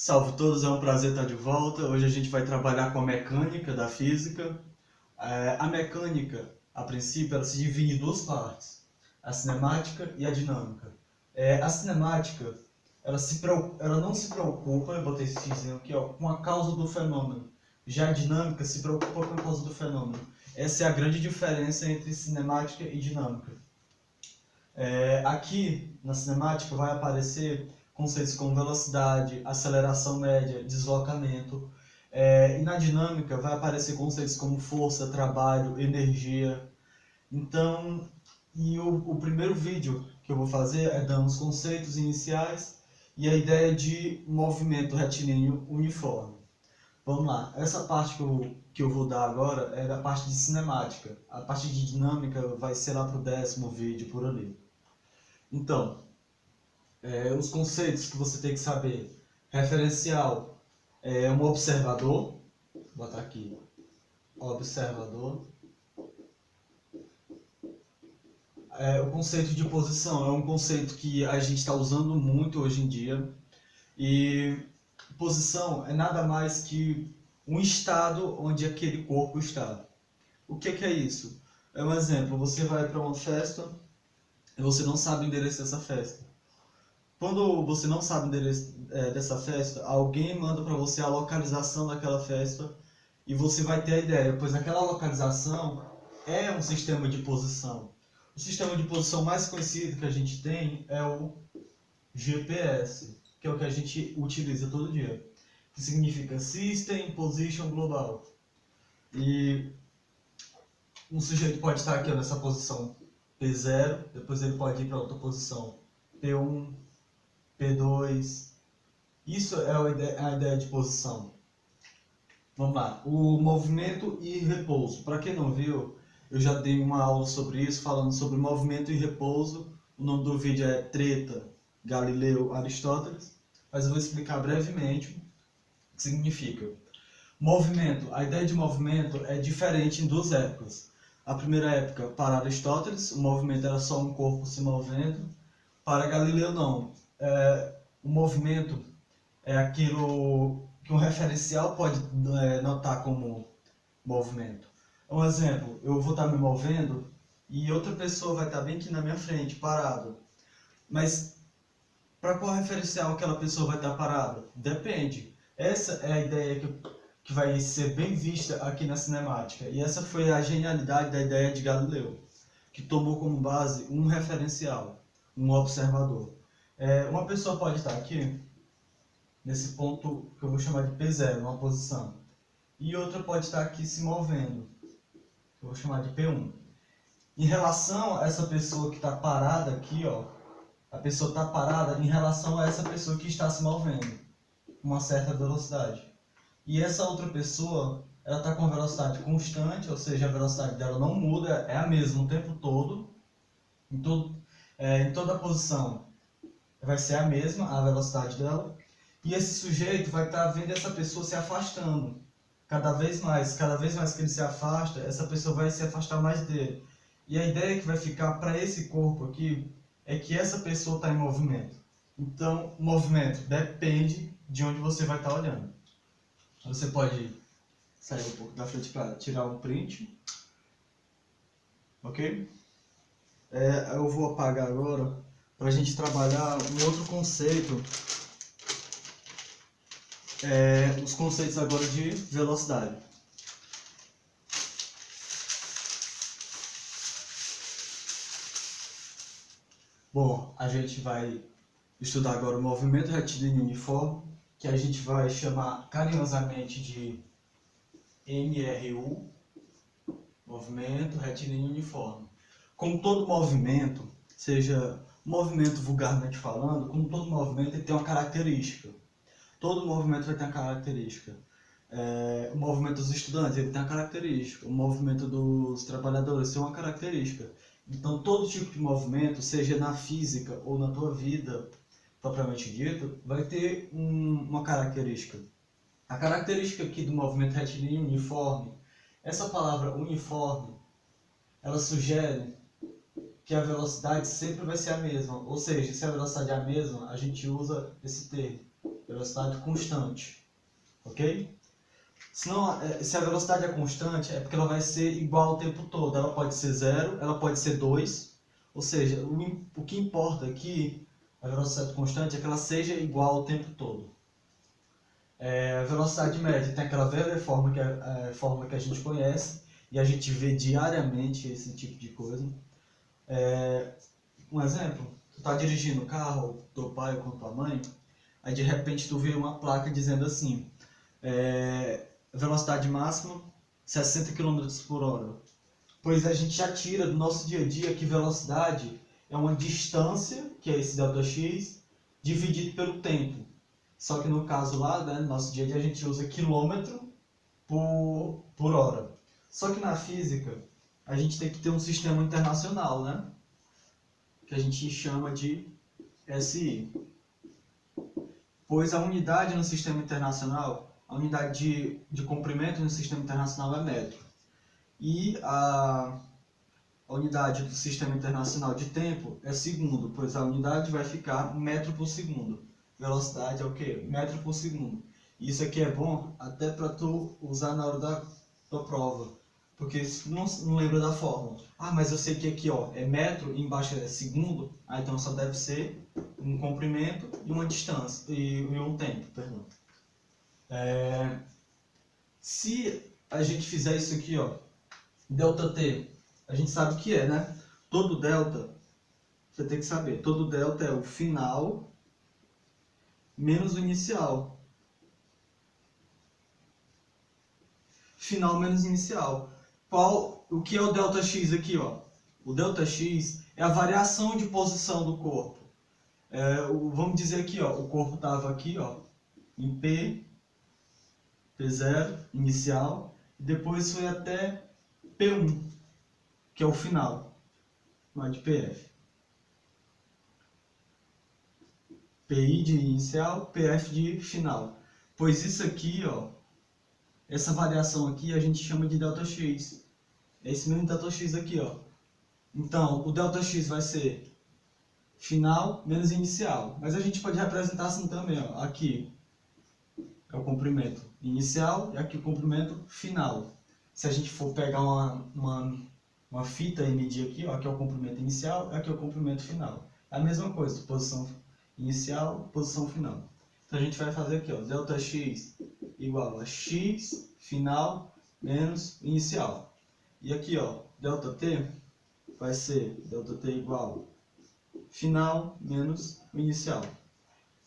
Salve todos, é um prazer estar de volta. Hoje a gente vai trabalhar com a mecânica da física. A mecânica, a princípio, ela se divide em duas partes, a cinemática e a dinâmica. A cinemática, ela não se preocupa, eu botei esse xizinho aqui, ó, com a causa do fenômeno. Já a dinâmica se preocupa com a causa do fenômeno. Essa é a grande diferença entre cinemática e dinâmica. Aqui na cinemática vai aparecer conceitos como velocidade, aceleração média, deslocamento. E na dinâmica vai aparecer conceitos como força, trabalho, energia. Então, o primeiro vídeo que eu vou fazer é dando os conceitos iniciais e a ideia de movimento retilíneo uniforme. Vamos lá, essa parte que eu vou dar agora é da parte de cinemática. A parte de dinâmica vai ser lá para o 10º vídeo, por ali. Então, os conceitos que você tem que saber. Referencial é um observador. Vou botar aqui, observador. O conceito de posição é um conceito que a gente está usando muito hoje em dia. E posição é nada mais que um estado onde aquele corpo está. O que é isso? É um exemplo, você vai para uma festa e você não sabe o endereço dessa festa. Quando você não sabe o endereço dessa festa, alguém manda para você a localização daquela festa e você vai ter a ideia, pois aquela localização é um sistema de posição. O sistema de posição mais conhecido que a gente tem é o GPS, que é o que a gente utiliza todo dia, que significa System Position Global. E um sujeito pode estar aqui nessa posição P0, depois ele pode ir para outra posição P1, P2. Isso é a ideia de posição. Vamos lá. O movimento e repouso. Para quem não viu, eu já dei uma aula sobre isso, falando sobre movimento e repouso. O nome do vídeo é Treta, Galileu, Aristóteles. Mas eu vou explicar brevemente o que significa. Movimento. A ideia de movimento é diferente em duas épocas. A primeira época, para Aristóteles, o movimento era só um corpo se movendo. Para Galileu, não. O movimento é aquilo que um referencial pode notar como movimento. Um exemplo, eu vou estar me movendo e outra pessoa vai estar bem aqui na minha frente, parado. Mas para qual referencial aquela pessoa vai estar parada? Depende. Essa é a ideia que vai ser bem vista aqui na cinemática. E essa foi a genialidade da ideia de Galileu, que tomou como base um referencial, um observador. Uma pessoa pode estar aqui, nesse ponto que eu vou chamar de P0, uma posição. E outra pode estar aqui se movendo, que eu vou chamar de P1. Em relação a essa pessoa que está parada aqui, ó, a pessoa está parada em relação a essa pessoa que está se movendo, com uma certa velocidade. E essa outra pessoa, ela está com velocidade constante, ou seja, a velocidade dela não muda, é a mesma o tempo todo, em toda a posição vai ser a mesma, a velocidade dela. E esse sujeito vai estar vendo essa pessoa se afastando. Cada vez mais que ele se afasta, essa pessoa vai se afastar mais dele. E a ideia que vai ficar para esse corpo aqui é que essa pessoa está em movimento. Então, o movimento depende de onde você vai estar olhando. Você pode sair um pouco da frente para tirar um print. Ok? Eu vou apagar agora para a gente trabalhar um outro conceito. Os conceitos agora de velocidade. Bom, a gente vai estudar agora o movimento retilíneo uniforme, que a gente vai chamar carinhosamente de MRU, movimento retilíneo uniforme. Como todo movimento, seja movimento vulgarmente falando, como todo movimento ele tem uma característica. Todo movimento vai ter uma característica. O movimento dos estudantes ele tem uma característica. O movimento dos trabalhadores tem uma característica. Então, todo tipo de movimento, seja na física ou na tua vida, propriamente dito, vai ter uma característica. A característica aqui do movimento retilíneo uniforme, essa palavra uniforme, ela sugere que a velocidade sempre vai ser a mesma. Ou seja, se a velocidade é a mesma, a gente usa esse termo. Velocidade constante, ok? Se a velocidade é constante, é porque ela vai ser igual o tempo todo. Ela pode ser 0, ela pode ser 2. Ou seja, o que importa aqui, a velocidade constante, é que ela seja igual o tempo todo. A velocidade média tem aquela velha forma forma que a gente conhece, e a gente vê diariamente esse tipo de coisa. Um exemplo, tu está dirigindo o carro, teu pai ou com tua mãe, aí de repente tu vê uma placa dizendo assim, velocidade máxima 60 km por hora. Pois a gente já tira do nosso dia a dia que velocidade é uma distância, que é esse ΔX, dividido pelo tempo. Só que no caso lá, né, no nosso dia a dia, a gente usa quilômetro por hora. Só que na física, a gente tem que ter um sistema internacional, né? Que a gente chama de SI. Pois a unidade no sistema internacional, a unidade de comprimento no sistema internacional é metro. E a unidade do sistema internacional de tempo é segundo, pois a unidade vai ficar metro por segundo. Velocidade é o quê? Metro por segundo. Isso aqui é bom até para tu usar na hora da tua prova. Porque se tu não lembra da fórmula, mas eu sei que aqui ó, é metro e embaixo é segundo, então só deve ser um comprimento e uma distância, e um tempo, perdão. Se a gente fizer isso aqui, ó, ΔT, a gente sabe o que é, né? Todo delta, você tem que saber, todo delta é o final menos o inicial. Final menos inicial. O que é o ΔX aqui, ó? O ΔX é a variação de posição do corpo. Vamos dizer aqui, ó, o corpo estava aqui, ó, em P0, inicial, e depois foi até P1, que é o final, não é de PF. PI de inicial, PF de final. Pois isso aqui, ó, essa variação aqui a gente chama de ΔX. É esse mesmo ΔX aqui, ó. Então, o ΔX vai ser final menos inicial. Mas a gente pode representar assim também, ó. Aqui é o comprimento inicial e aqui o comprimento final. Se a gente for pegar uma fita e medir aqui, ó, aqui é o comprimento inicial e aqui é o comprimento final. É a mesma coisa, posição inicial, posição final. Então a gente vai fazer aqui, ó, ΔX igual a x final menos inicial. E aqui, ó, ΔT vai ser ΔT igual final menos inicial.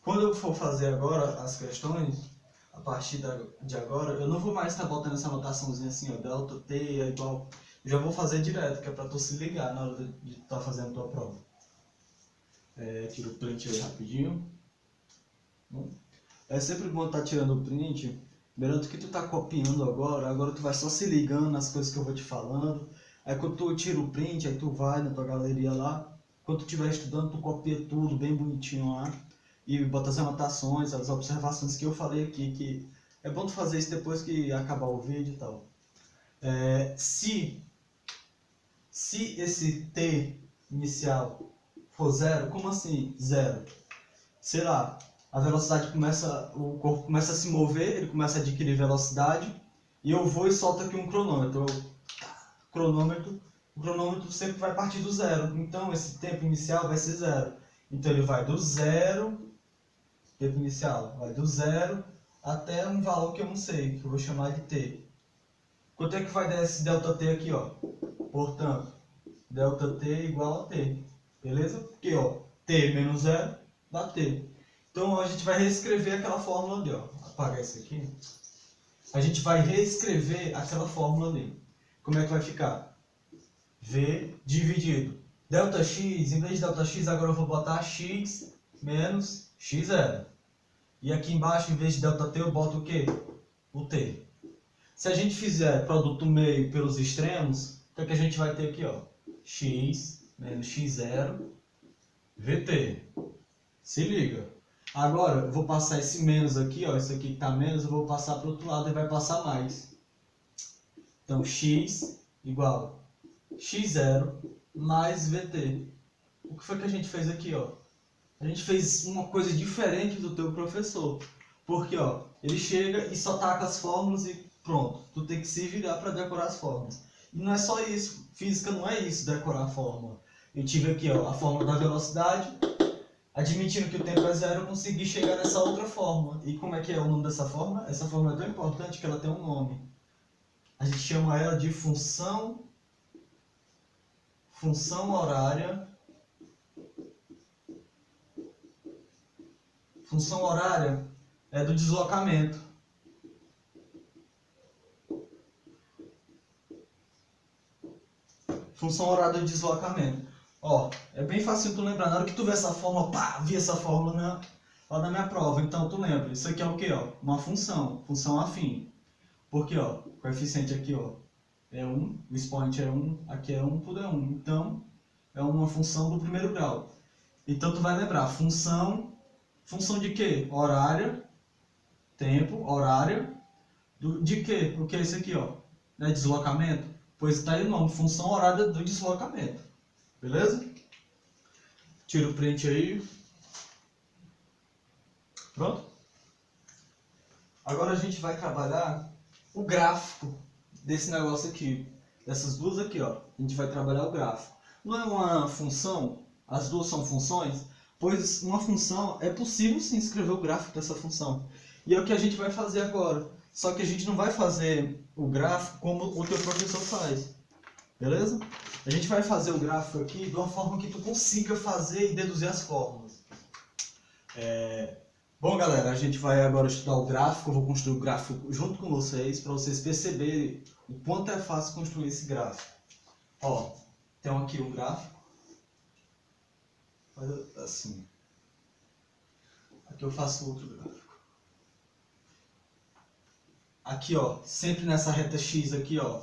Quando eu for fazer agora as questões, a partir de agora, eu não vou mais estar botando essa anotaçãozinha assim, ó, ΔT é igual. Eu já vou fazer direto, que é para tu se ligar na hora de estar fazendo a tua prova. Tira o print aí rapidinho. É sempre bom estar tirando o print. Lembrando que tu tá copiando agora tu vai só se ligando nas coisas que eu vou te falando. Aí quando tu tira o print, aí tu vai na tua galeria lá. Quando tu estiver estudando, tu copia tudo bem bonitinho lá. E bota as anotações, as observações que eu falei aqui, que é bom tu fazer isso depois que acabar o vídeo e tal. Se esse T inicial for zero, como assim zero? Sei lá, a velocidade o corpo começa a se mover, ele começa a adquirir velocidade, e eu vou e solto aqui um cronômetro. O cronômetro sempre vai partir do zero, então esse tempo inicial vai ser zero. Então ele vai do zero, tempo inicial, vai do zero até um valor que eu não sei, que eu vou chamar de t. Quanto é que vai dar esse ΔT aqui, ó? Portanto, ΔT igual a t, beleza? Porque, ó, t menos zero dá t. Então a gente vai reescrever aquela fórmula ali, ó. Apagar isso aqui. A gente vai reescrever aquela fórmula ali. Como é que vai ficar? V dividido. ΔX, em vez de ΔX, agora eu vou botar x menos x0. E aqui embaixo, em vez de ΔT, eu boto o quê? O t. Se a gente fizer produto meio pelos extremos, o que a gente vai ter aqui, ó? X menos x0 VT. Se liga. Agora, eu vou passar esse menos aqui, ó, esse aqui que está menos, eu vou passar para o outro lado e vai passar mais. Então, x igual x0 mais VT. O que foi que a gente fez aqui, ó? a gente fez uma coisa diferente do teu professor. Porque, ó, ele chega e só taca as fórmulas e pronto. Tu tem que se virar para decorar as fórmulas. E não é só isso. Física não é isso, decorar a fórmula. Eu tive aqui, ó, a fórmula da velocidade. Admitindo que o tempo é zero, eu consegui chegar nessa outra fórmula. E como é que é o nome dessa fórmula? Essa fórmula é tão importante que ela tem um nome. A gente chama ela de função horária. Função horária é do deslocamento. Função horária do deslocamento. Ó, é bem fácil tu lembrar. Na hora que tu vê essa fórmula, pá, vi essa fórmula lá na minha prova. Então tu lembra. Isso aqui é o que, ó? Uma função. Função afim. Porque, ó, o coeficiente aqui, ó, é 1. O expoente é 1. Aqui é 1, tudo é 1. Então, é uma função do primeiro grau. Então tu vai lembrar. Função de quê? Horária. Tempo, horária. De quê? O que é isso aqui, ó? É deslocamento? Pois está aí o nome. Função horária do deslocamento. Beleza? Tira o print aí. Pronto? Agora a gente vai trabalhar o gráfico desse negócio aqui. Dessas duas aqui, ó. A gente vai trabalhar o gráfico. Não é uma função? As duas são funções? Pois uma função, é possível sim escrever o gráfico dessa função. E é o que a gente vai fazer agora. Só que a gente não vai fazer o gráfico como o teu professor faz. Beleza? A gente vai fazer o gráfico aqui de uma forma que tu consiga fazer e deduzir as fórmulas. Bom, galera, a gente vai agora estudar o gráfico. Eu vou construir o gráfico junto com vocês, para vocês perceberem o quanto é fácil construir esse gráfico. Ó, tem aqui um gráfico. Faz assim. Aqui eu faço outro gráfico. Aqui, ó, sempre nessa reta X aqui, ó,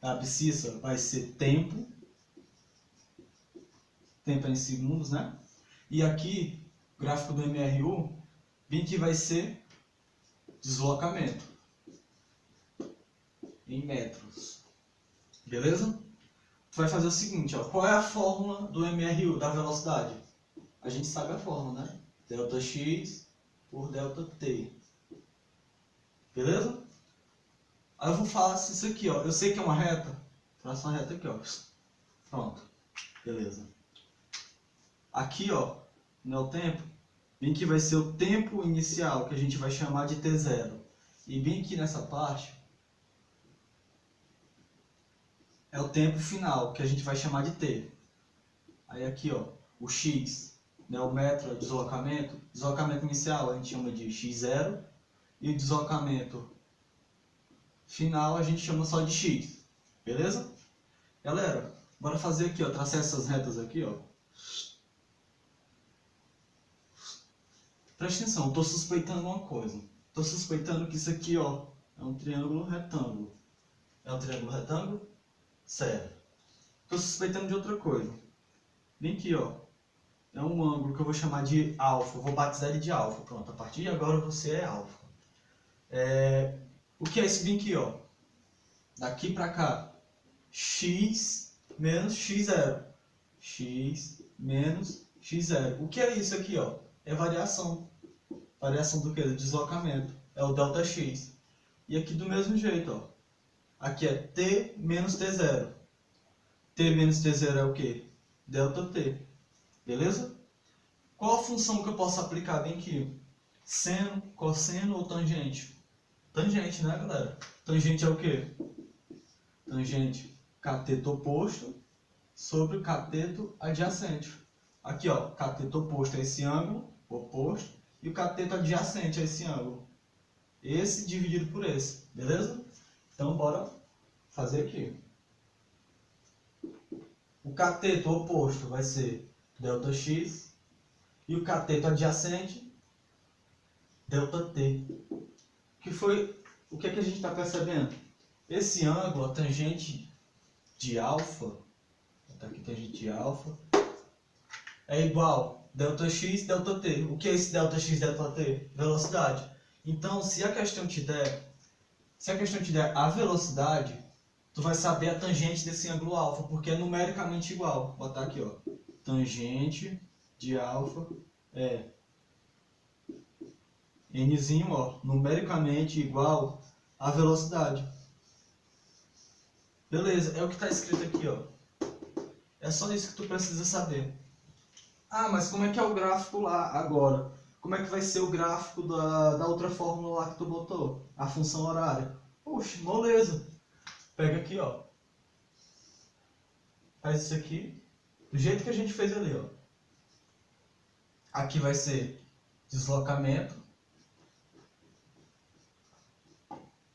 a abscissa vai ser tempo. Tempo é em segundos, né? E aqui, o gráfico do MRU, bem que vai ser deslocamento em metros. Beleza? Tu vai fazer o seguinte, ó, qual é a fórmula do MRU, da velocidade? A gente sabe a fórmula, né? Delta X por delta T. Beleza? Aí eu vou falar isso aqui, ó. Eu sei que é uma reta. Traça uma reta aqui, ó. Pronto. Beleza. Aqui, ó, no meu tempo, bem que vai ser o tempo inicial, que a gente vai chamar de T0. E bem aqui nessa parte, é o tempo final, que a gente vai chamar de T. Aí aqui, ó, o X, né, o metro é o deslocamento. Deslocamento inicial a gente chama de X0. E o deslocamento final a gente chama só de X. Beleza? Galera, bora fazer aqui, ó, traçar essas retas aqui, ó. Presta atenção, eu tô suspeitando uma coisa. Tô suspeitando que isso aqui, ó, é um triângulo retângulo. É um triângulo retângulo? Certo. Tô suspeitando de outra coisa. Vem aqui, ó. É um ângulo que eu vou chamar de alfa. Eu vou batizar ele de alfa. Pronto, a partir de agora você é alfa. O que é esse bem aqui, ó? Daqui pra cá. X menos x0. X menos x0. O que é isso aqui, ó? É variação. Variação do que? Do deslocamento. É o delta x. E aqui do mesmo jeito, ó. Aqui é t menos t0. T menos t0 é o que? Delta t. Beleza? Qual a função que eu posso aplicar bem aqui? Seno, cosseno ou tangente? Tangente, né, galera? Tangente é o que? Tangente cateto oposto sobre o cateto adjacente. Aqui, ó, cateto oposto é esse ângulo oposto e o cateto adjacente é esse ângulo. Esse dividido por esse, beleza? Então, bora fazer aqui. O cateto oposto vai ser delta x e o cateto adjacente delta t. O que é que a gente está percebendo? Esse ângulo, a tangente de alfa, tá aqui tangente de alfa, é igual delta x, delta t. O que é esse delta x, delta t? Velocidade. Então, se a questão te der a velocidade, tu vai saber a tangente desse ângulo alfa, porque é numericamente igual. Vou botar aqui, ó. Tangente de alfa é nzinho, ó, numericamente igual à velocidade. Beleza, é o que está escrito aqui, ó. É só isso que tu precisa saber. Ah, mas como é que é o gráfico lá agora? Como é que vai ser o gráfico da outra fórmula lá que tu botou? A função horária. Oxe, moleza. Pega aqui, ó. Faz isso aqui. Do jeito que a gente fez ali, ó. Aqui vai ser deslocamento.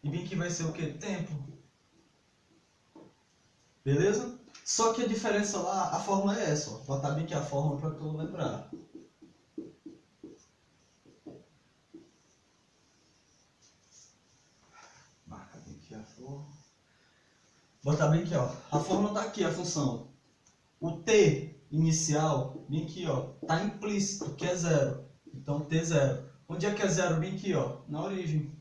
E bem aqui vai ser o quê? Tempo. Beleza? Só que a diferença lá, a fórmula é essa, ó. Vou botar bem aqui a fórmula para tu lembrar. Marca bem aqui a fórmula. Botar bem aqui, ó. A fórmula tá aqui, a função. O t inicial, bem aqui, ó, tá implícito, que é zero. Então t zero. Onde é que é zero? Bem aqui, ó, na origem.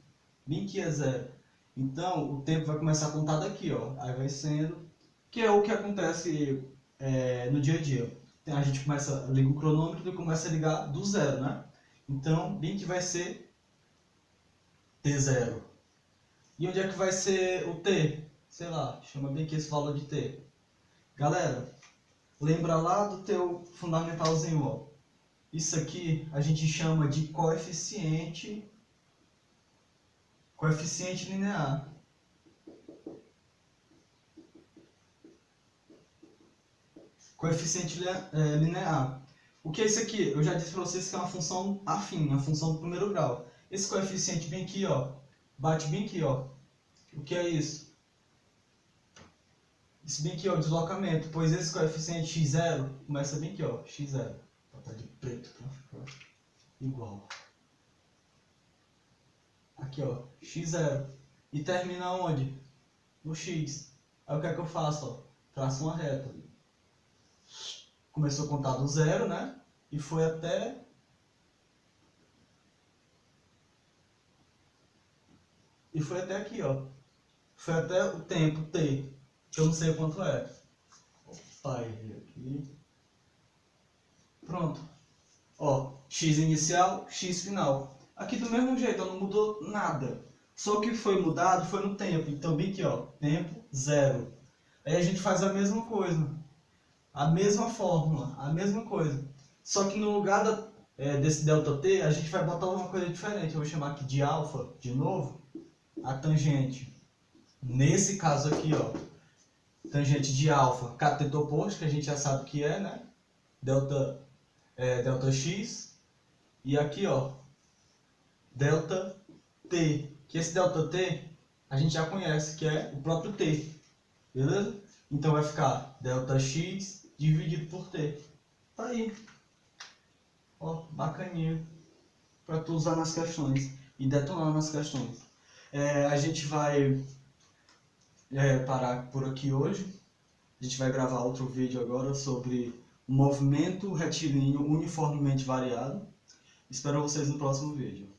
Bem aqui é zero. Então o tempo vai começar a contar daqui, ó. Aí vai sendo, que é o que acontece no dia a dia. A gente liga o cronômetro e começa a ligar do zero, né? Então bem que vai ser t0. E onde é que vai ser o t? Sei lá, chama bem que esse valor de t. Galera, lembra lá do teu fundamentalzinho, ó. Isso aqui a gente chama de coeficiente linear. Coeficiente linear. O que é isso aqui? Eu já disse para vocês que é uma função afim, uma função do primeiro grau. Esse coeficiente bem aqui, ó, bate bem aqui, ó. O que é isso? Isso bem aqui, ó, deslocamento. Pois esse coeficiente x0 começa bem aqui, ó, x0. Vou botar de preto para ficar igual. Aqui, ó, x0. E termina onde? No x. Aí o que é que eu faço, ó? Traço uma reta. Começou a contar do zero, né? E foi até... aqui, ó. Foi até o tempo t, que eu não sei quanto é. Opa, errei aqui. Pronto. Ó, x inicial, x final. Aqui do mesmo jeito, ó, não mudou nada. Só que foi mudado foi no tempo. Então, bem aqui, ó, tempo zero. Aí a gente faz a mesma coisa. A mesma fórmula, a mesma coisa. Só que no lugar desse ΔT, a gente vai botar uma coisa diferente. Eu vou chamar aqui de alfa, de novo, a tangente. Nesse caso aqui, ó, tangente de alfa, cateto oposto, que a gente já sabe o que é, né? Delta x. E aqui, ó, delta t. Que esse delta t a gente já conhece, que é o próprio t. Beleza? Então vai ficar delta x dividido por t. Tá aí. Ó, bacaninha. Para tu usar nas questões e detonar nas questões. A gente vai parar por aqui hoje. A gente vai gravar outro vídeo agora sobre o movimento retilíneo uniformemente variado. Espero vocês no próximo vídeo.